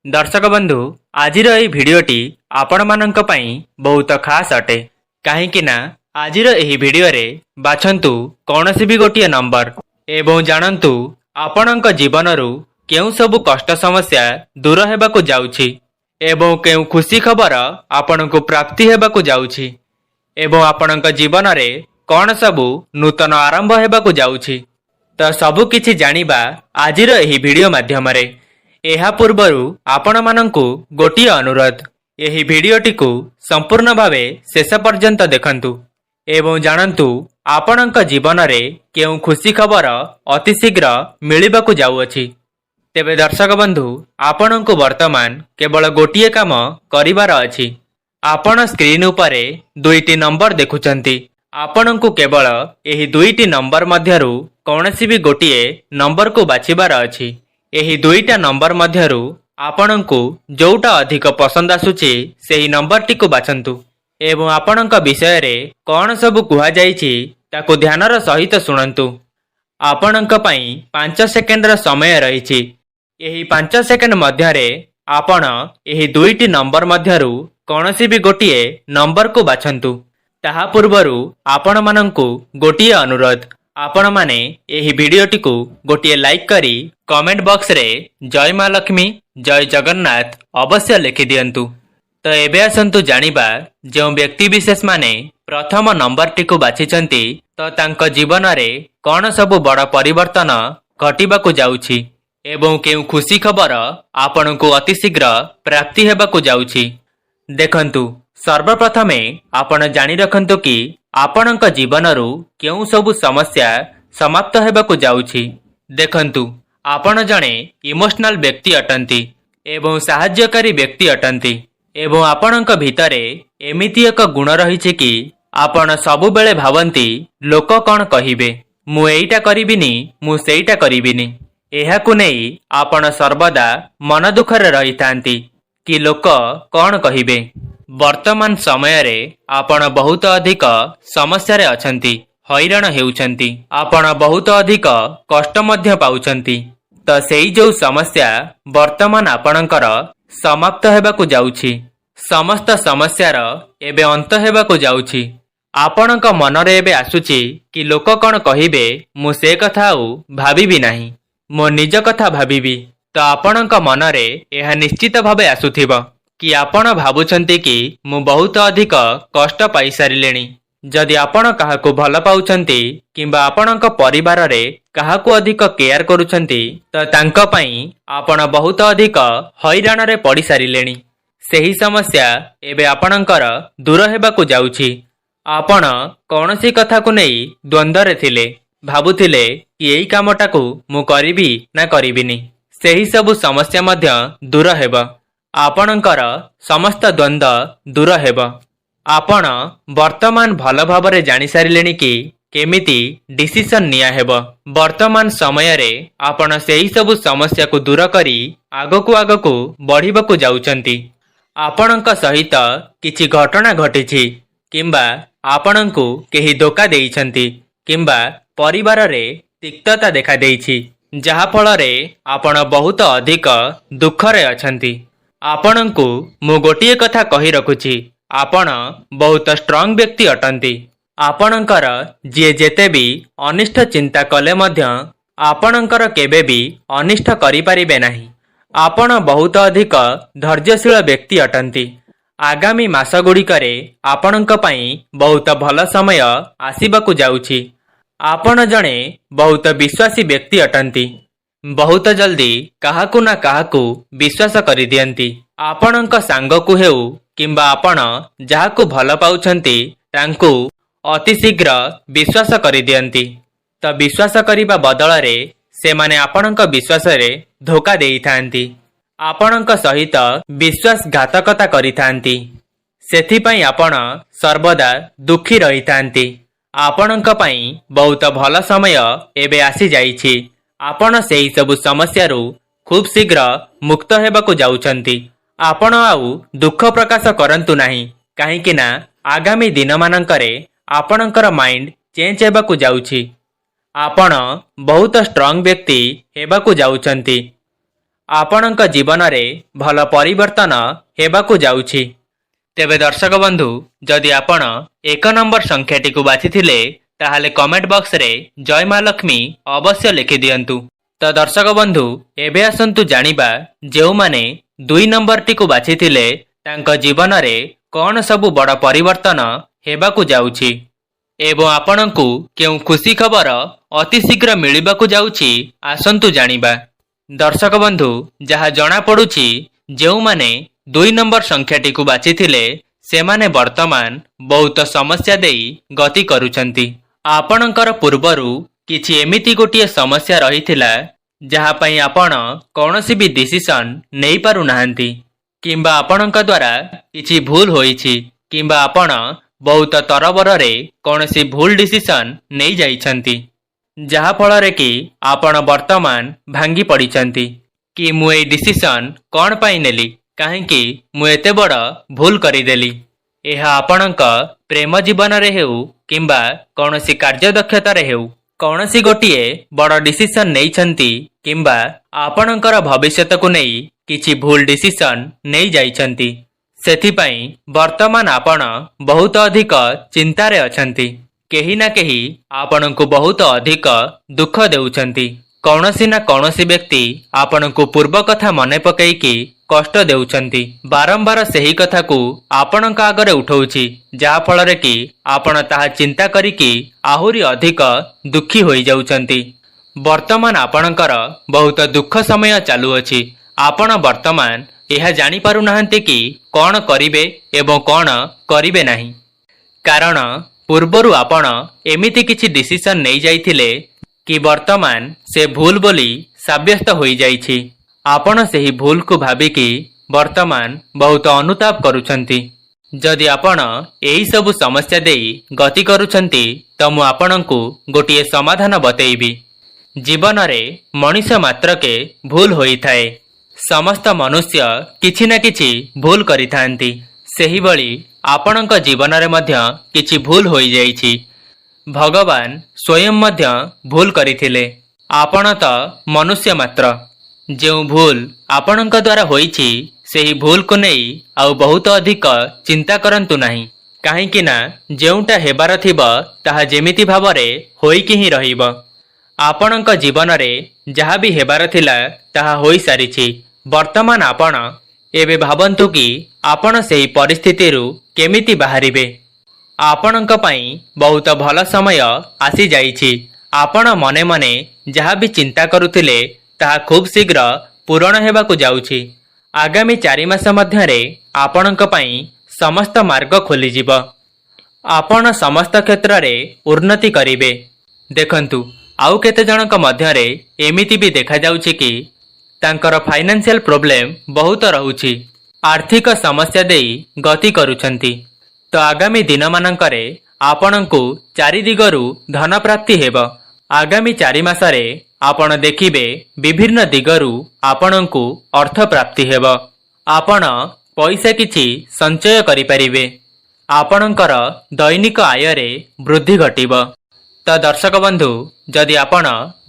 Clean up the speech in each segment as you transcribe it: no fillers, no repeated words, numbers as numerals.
दर्शक बंधु आजिर एही भिडियोटी आपण माननक पई बहुत खास अटे कहीं ना आजिर एही भिडियो रे बाछंतु कौनसी भी गोटिए नंबर एवं जानंतु आपणक जीवनरू केउ सबु कष्ट समस्या दूर हेबाकु जाउछि एवं केउ खुशी खबर आपणकु प्राप्ति हेबाकु जाउछि एवं आपणक जीवन रे कौन सबु नूतन आरंभ हेबाकु जाउछि तो सबु किछि जानिबा आजिर एही भिडियो माध्यम रे। एहा पूर्वरु आपण मानंकु गोटिए अनुरोध एही भिडियोटी को संपूर्ण भावे शेष पर्यंत देखंतु एवं जानंतु आपणक जीवन रे केउ खुशी खबर अति शीघ्र मिलिबाकु जाउअछि। तेबे दर्शक बंधु आपणकु वर्तमान केवल गोटिए काम करिवार अछि। आपण स्क्रीन उपरे दुईटी नंबर देखुचंती। आपणकु केवल एही दुईटी नंबर मध्यरु कौनसी भी गोटिए नंबर को बाछिबार अछि। एही दुईटा नंबर मध्यरु आपणकु जोटा अधिक पसंद आसुछि सेही नंबरटी को बाछंतु एवं आपणक विषय रे कौन सबु कुहा जाइछि ताकु ध्यानर सहित शुणंतु। आपणक पई 5 सेकेंडर समय रहिछि। एही 5 सेकेंड मध्यरे आपण एही दुईटी नंबर मध्यरु कौनसी भी गोटिए नंबर को बाछंतु। ताहा पूर्वरु आपण मानंकु गोटिए अनुरोध आपण माने एही भिडियोटी को गोटिए लाइक करी कमेंट बॉक्स रे जय मां लक्ष्मी जय जगन्नाथ अवश्य लिखि दियंतु। तो एबे आसंतु जानिबा जो व्यक्ति विशेष माने प्रथम नंबरटी को बाछिचंती तो तांको जीवन रे कौन सबु बड़ परिवर्तन घटिबाकु जाउछि एवं केउ खुशी खबर आपणकु अति शीघ्र प्राप्ति हेबाकु जाउछि। देखंतु सर्वप्रथमे आपण जानि रखंतु कि आपणक जीवनरू केउ सबु समस्या समाप्त हेबाकु जाउछि। देखंतु आपण जणे इमोशनल व्यक्ति अटंती एवं साहाय्यकारी व्यक्ति अटंती एवं आपणक भितरे एमिति एक गुण रहिछि कि आपण सबु बेले भावंती लोक कौन कहिबे, मु एइटा करिबिनी मु सेइटा करिबिनी। एहाकु नेई आपण सर्वदा मन दुखरे रहिथांती कि लोक कौन कहिबे। वर्तमान समय रे आपण बहुत अधिक समस्या रे अछंती, हैरान हेउछंती, आपण बहुत अधिक कष्ट मध्य पाउछंती। तो सेई जो समस्या वर्तमान आपणकर समाप्त हेबाकु जाउछि। समस्त समस्यार एबे अंत हेबाकु जाउछि। आपणक मन रे एबे आसुछि कि लोक कौन कहिबे, मु से कथा आउ भाबिबी नाही, मो निज कथा भाबिबी। तो आपणक मन रे एहा निश्चित भावे आसुथिबो कि आपण भाबुछंती कि मु बहुत अधिक कष्ट पाई सारिलेणी। जदि आपण काहाकु भल पाउछंती किंबा आपणक परिवार रे काहाकु अधिक केयर करूछंती तो तांको पई आपण बहुत अधिक हैरान रे पड़ी सारिलेणी। सेही समस्या एबे आपणकर दूर हेबाकु जाउछि। आपण कौनसी कथा को नहीं द्वंद्व रे थिले, भाबुथिले कि एई कामटाकु मु करिबी ना करिबिनी। सेही सबु समस्या मध्य दूर हेबो। आपणकर समस्त द्वंद्व दूर हेबो। आपण वर्तमान भल भावरे जानि सारिलेणी कि केमिति डिसिशन निया हेबो। वर्तमान समय रे आपण सेही सबु समस्या को दूर करी आगकु बढ़िबाकु जाउचंती। आपणक सहित किछि घटना घटिछि किंबा आपणकु केही धोखा देइछंती किंबा परिवार रे तिक्तता देखा देइछि, जहा फल रे आपण बहुत अधिक दुख रे अछंती। आपणकु मु गोटिए कथा कहि रखुछि, आपण बहुत स्ट्रांग व्यक्ति अटंती। आपणकर जे जेते भी अनिष्ट चिंता कले मध्य आपणकर केबे भी अनिष्ट करि परिबे नाही। आपण बहुत अधिक धैर्यशील व्यक्ति अटंती। आगामी मास गुड़िकरे आपणक पई बहुत भल समय आसीबाकु जाउछि। आपण जणे बहुत विश्वासी व्यक्ति अटंती। बहुत जल्दी काहाकु ना काहाकु विश्वास करि दियंती। आपणक सांगकु हेउ किंबा आपण जाहाकु भल पाउछंती तांकु अति शीघ्र विश्वास करि दियंती। तो विश्वास करिबा बदल रे सेमाने आपणक विश्वास रे धोखा देइथांती, आपणक सहित विश्वासघातकता करिथांती। सेथिपई आपण सर्वदा दुखी रहिथांती। आपणक पई बहुत भल समय एबे आसी जाइछि। आपण सेही सबु समस्यारू खूब शीघ्र मुक्त हेबाकु जाउछंती। आपण आउ दुख प्रकाश करंतु नाही, काहेकि ना आगामी दिन मानंकरे आपणकर माइंड चेंज हेबाकु जाउछि। आपण बहुत स्ट्रांग व्यक्ति हेबाकु जाउछंती। ଆପଣଙ୍କ ଜୀବନରେ ଭଲ ପରିବର୍ତ୍ତନ ହେବାକୁ ଯାଉଛି। ତେବେ ଦର୍ଶକ ବନ୍ଧୁ, ଯଦି ଆପଣ 1 ନମ୍ବର ସଂଖ୍ୟାଟିକୁ ବାଛିଥିଲେ ତାହେଲେ କମେଣ୍ଟ ବକ୍ସରେ ଜୟ ମା ଲକ୍ଷ୍ମୀ ଅବଶ୍ୟ ଲେଖିଦିଅନ୍ତୁ। ତ ଦର୍ଶକ ବନ୍ଧୁ, ଏବେ ଆସନ୍ତୁ ଜାଣିବା ଯେଉଁମାନେ 2 ନମ୍ବରଟିକୁ ବାଛିଥିଲେ ତାଙ୍କ ଜୀବନରେ କ'ଣ ସବୁ ବଡ଼ ପରିବର୍ତ୍ତନ ହେବାକୁ ଯାଉଛି ଏବଂ ଆପଣଙ୍କୁ କେଉଁ ଖୁସି ଖବର ଅତି ଶୀଘ୍ର ମିଳିବାକୁ ଯାଉଛି ଆସନ୍ତୁ ଜାଣିବା। ଦର୍ଶକ ବନ୍ଧୁ, ଯାହା ଜଣାପଡ଼ୁଛି ଯେଉଁମାନେ 2 ନମ୍ବର ସଂଖ୍ୟାଟିକୁ ବାଛିଥିଲେ ସେମାନେ ବର୍ତ୍ତମାନ ବହୁତ ସମସ୍ୟା ଦେଇ ଗତି କରୁଛନ୍ତି। ଆପଣଙ୍କର ପୂର୍ବରୁ କିଛି ଏମିତି ଗୋଟିଏ ସମସ୍ୟା ରହିଥିଲା ଯାହା ପାଇଁ ଆପଣ କୌଣସି ବି ଡିସିସନ ନେଇପାରୁନାହାନ୍ତି, କିମ୍ବା ଆପଣଙ୍କ ଦ୍ୱାରା କିଛି ଭୁଲ ହୋଇଛି, କିମ୍ବା ଆପଣ ବହୁତ ତରବରରେ କୌଣସି ଭୁଲ ଡିସିସନ ନେଇଯାଇଛନ୍ତି, ଯାହାଫଳରେ କି ଆପଣ ବର୍ତ୍ତମାନ ଭାଙ୍ଗି ପଡ଼ିଛନ୍ତି କି ମୁଁ ଏଇ ଡିସିସନ କ'ଣ ପାଇଁ ନେଲି, କାହିଁକି ମୁଁ ଏତେ ବଡ଼ ଭୁଲ କରିଦେଲି। ଏହା ଆପଣଙ୍କ ପ୍ରେମ ଜୀବନରେ ହେଉ କିମ୍ବା କୌଣସି କାର୍ଯ୍ୟଦକ୍ଷତାରେ ହେଉ, କୌଣସି ଗୋଟିଏ ବଡ଼ ଡିସିସନ ନେଇଛନ୍ତି କିମ୍ବା ଆପଣଙ୍କର ଭବିଷ୍ୟତକୁ ନେଇ କିଛି ଭୁଲ ଡିସିସନ ନେଇଯାଇଛନ୍ତି। ସେଥିପାଇଁ ବର୍ତ୍ତମାନ ଆପଣ ବହୁତ ଅଧିକ ଚିନ୍ତାରେ ଅଛନ୍ତି। କେହି ନା କେହି ଆପଣଙ୍କୁ ବହୁତ ଅଧିକ ଦୁଃଖ ଦେଉଛନ୍ତି। କୌଣସି ନା କୌଣସି ବ୍ୟକ୍ତି ଆପଣଙ୍କୁ ପୂର୍ବ କଥା ମନେ ପକାଇକି କଷ୍ଟ ଦେଉଛନ୍ତି। ବାରମ୍ବାର ସେହି କଥାକୁ ଆପଣଙ୍କ ଆଗରେ ଉଠାଉଛି, ଯାହାଫଳରେ କି ଆପଣ ତାହା ଚିନ୍ତା କରିକି ଆହୁରି ଅଧିକ ଦୁଃଖୀ ହୋଇଯାଉଛନ୍ତି। ବର୍ତ୍ତମାନ ଆପଣଙ୍କର ବହୁତ ଦୁଃଖ ସମୟ ଚାଲୁଅଛି। ଆପଣ ବର୍ତ୍ତମାନ ଏହା ଜାଣିପାରୁନାହାନ୍ତି କି କ'ଣ କରିବେ ଏବଂ କ'ଣ କରିବେ ନାହିଁ, କାରଣ ପୂର୍ବରୁ ଆପଣ ଏମିତି କିଛି ଡିସିସନ ନେଇଯାଇଥିଲେ କି ବର୍ତ୍ତମାନ ସେ ଭୁଲ ବୋଲି ସାବ୍ୟସ୍ତ ହୋଇଯାଇଛି। ଆପଣ ସେହି ଭୁଲକୁ ଭାବିକି ବର୍ତ୍ତମାନ ବହୁତ ଅନୁତାପ କରୁଛନ୍ତି। ଯଦି ଆପଣ ଏହି ସବୁ ସମସ୍ୟା ଦେଇ ଗତି କରୁଛନ୍ତି ତ ମୁଁ ଆପଣଙ୍କୁ ଗୋଟିଏ ସମାଧାନ ବତେଇବି। ଜୀବନରେ ମଣିଷ ମାତ୍ରକେ ଭୁଲ ହୋଇଥାଏ। ସମସ୍ତ ମନୁଷ୍ୟ କିଛି ନା କିଛି ଭୁଲ କରିଥାନ୍ତି। ସେହିଭଳି ଆପଣଙ୍କ ଜୀବନରେ ମଧ୍ୟ କିଛି ଭୁଲ ହୋଇଯାଇଛି। ଭଗବାନ ସ୍ୱୟଂ ମଧ୍ୟ ଭୁଲ କରିଥିଲେ। ଆପଣ ତ ମନୁଷ୍ୟ ମାତ୍ର। ଯେଉଁ ଭୁଲ ଆପଣଙ୍କ ଦ୍ୱାରା ହୋଇଛି ସେହି ଭୁଲକୁ ନେଇ ଆଉ ବହୁତ ଅଧିକ ଚିନ୍ତା କରନ୍ତୁ ନାହିଁ, କାହିଁକି ନା ଯେଉଁଟା ହେବାର ଥିବ ତାହା ଯେମିତି ଭାବରେ ହୋଇକି ହିଁ ରହିବ। ଆପଣଙ୍କ ଜୀବନରେ ଯାହା ବି ହେବାର ଥିଲା ତାହା ହୋଇସାରିଛି। ବର୍ତ୍ତମାନ ଆପଣ ଏବେ ଭାବନ୍ତୁ କି ଆପଣ ସେହି ପରିସ୍ଥିତିରୁ କେମିତି ବାହାରିବେ। ଆପଣଙ୍କ ପାଇଁ ବହୁତ ଭଲ ସମୟ ଆସିଯାଇଛି। ଆପଣ ମନେ ମନେ ଯାହା ବି ଚିନ୍ତା କରୁଥିଲେ ତାହା ଖୁବ୍ ଶୀଘ୍ର ପୂରଣ ହେବାକୁ ଯାଉଛି। ଆଗାମୀ 4 ମାସ ମଧ୍ୟରେ ଆପଣଙ୍କ ପାଇଁ ସମସ୍ତ ମାର୍ଗ ଖୋଲିଯିବ। ଆପଣ ସମସ୍ତ କ୍ଷେତ୍ରରେ ଉନ୍ନତି କରିବେ। ଦେଖନ୍ତୁ, ଆଉ କେତେ ଜଣଙ୍କ ମଧ୍ୟରେ ଏମିତି ବି ଦେଖାଯାଉଛି କି ତାଙ୍କର ଫାଇନାନ୍ସିଆଲ ପ୍ରୋବ୍ଲେମ ବହୁତ ରହୁଛି, ଆର୍ଥିକ ସମସ୍ୟା ଦେଇ ଗତି କରୁଛନ୍ତି। ତ ଆଗାମୀ ଦିନମାନଙ୍କରେ ଆପଣଙ୍କୁ 4 ଦିଗରୁ ଧନ ପ୍ରାପ୍ତି ହେବ। ଆଗାମୀ 4 ମାସରେ ଆପଣ ଦେଖିବେ ବିଭିନ୍ନ ଦିଗରୁ ଆପଣଙ୍କୁ ଅର୍ଥ ପ୍ରାପ୍ତି ହେବ। ଆପଣ ପଇସା କିଛି ସଞ୍ଚୟ କରିପାରିବେ। ଆପଣଙ୍କର ଦୈନିକ ଆୟରେ ବୃଦ୍ଧି ଘଟିବ। ତ ଦର୍ଶକ ବନ୍ଧୁ, ଯଦି ଆପଣ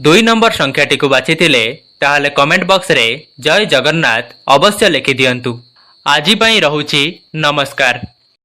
2 ନମ୍ବର ସଂଖ୍ୟାଟିକୁ ବାଛିଥିଲେ ତାହେଲେ କମେଣ୍ଟ ବକ୍ସରେ ଜୟ ଜଗନ୍ନାଥ ଅବଶ୍ୟ ଲେଖିଦିଅନ୍ତୁ। ଆଜି ପାଇଁ ରହୁଛି, ନମସ୍କାର।